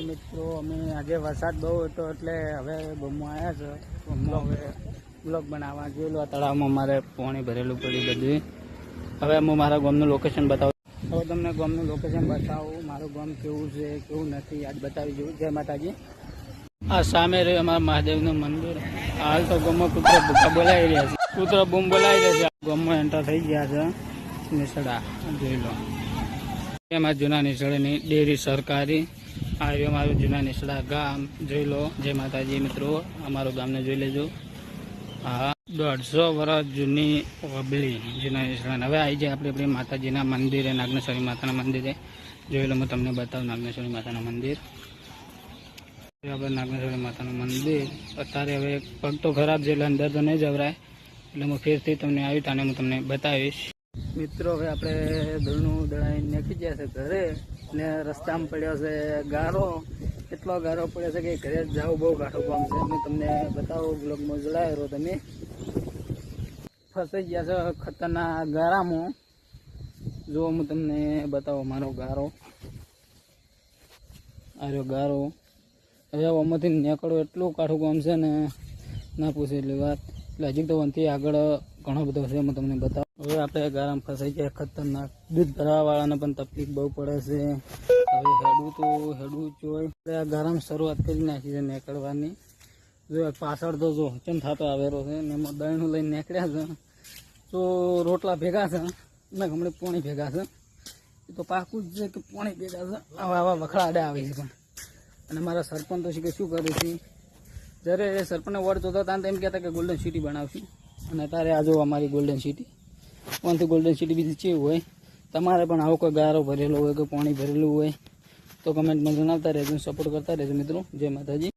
મિત્રો અમે આજે વરસાદ બહુ હતો એટલે હવે ગામમાં આવ્યા છે. ગામમાં હવે બ્લોગ બનાવવા જોઈ લો. તળાવમાં મારે પાણી ભરેલું પડ્યું બધું. હવે હું મારા ગામનું લોકેશન બતાવું. હવે તમને ગામનું લોકેશન બતાવું, મારું ગામ કેવું છે કેવું નથી આજ બતાવી જોઉં. જય માતાજી. આ સામે રહ્યું અમારા મહાદેવનું મંદિર. હાલ તો ગામમાં કૂતરા ભૂખા બોલાવી રહ્યા છે. કૂતરો બૂમ બોલાવી રહ્યા છે. ગામમાં એન્ટર થઈ ગયા છે. નિસડા જોઈ લો. એમાં જૂના નિસળની ડેરી સરકારી આવ્યું અમારું જૂના નિસડા ગામ જોઈ લો. જય માતાજી મિત્રો, અમારું ગામને જોઈ લેજો. હા, 150 વર્ષ જૂની વબલી જૂના નિસડા. હવે આવી જાય આપણે આપણી માતાજીના મંદિરે, નાગેશ્વરી માતાના મંદિરે. જોઈ લો, હું તમને બતાવું નાગેશ્વરી માતાના મંદિર. આપણે નાગેશ્વરી માતાનું મંદિર. અત્યારે હવે પગ તો ખરાબ છે એટલે અંદર તો નહીં જવરાય, એટલે હું ફેરથી તમને આવી તાને હું તમને બતાવીશ. મિત્રો હવે આપણે દળનું દળાઈને નાખી ગયા છે ઘરે, ને રસ્તામાં પડ્યો છે ગારો. એટલો ગારો પડ્યો છે કે ઘરે જવું બહુ ગાઢું કામ છે. હું તમને બતાવું, બ્લોગમાં જોડાયો તમે. ફસાઈ ગયા છે ખતરનાક ગારામાં. જો હું તમને બતાવું મારો ગારો. આર્યો ગારો. હવે આમાંથી નીકળવું એટલું કાઠું કામ છે ને ના પૂછે એટલી વાત. એટલે હજી તો વનથી આગળ ઘણો બધો છે, હું તમને બતાવું. હવે આપણે ગારામાં ફસાઈ ગયા ખતરનાક. દૂધ ભરાવાવાળાને પણ તકલીફ બહુ પડે છે. હવે હેડવું જોઈએ. આપણે આ ગારામાં શરૂઆત કરી નાખી છે નીકળવાની. જો પાછળ તો જો કેમ થતો આવેલો છે ને એમાં દહીંનું લઈને નીકળ્યા છે. તો રોટલા ભેગા છે ને હમણાં પોણી ભેગા છે. એ તો પાકું જ છે કે પોણી ભેગા છે. આવા વખડાડે આવે છે પણ. અને મારા સરપંચ તો કે શું કરું છું, જ્યારે એ સરપંચને વોર્ડ જોતો હતા તો એમ કહેતા કે ગોલ્ડન સિટી બનાવશું. અને અત્યારે આ જો અમારી ગોલ્ડન સિટી. કોણથી ગોલ્ડન સિટી બીજી કેવું હોય. તમારે પણ આવો કોઈ ગારો ભરેલો હોય કે પાણી ભરેલું હોય તો કમેન્ટમાં જણાવતા રહેજો, સપોર્ટ કરતા રહેજો મિત્રો. જય માતાજી.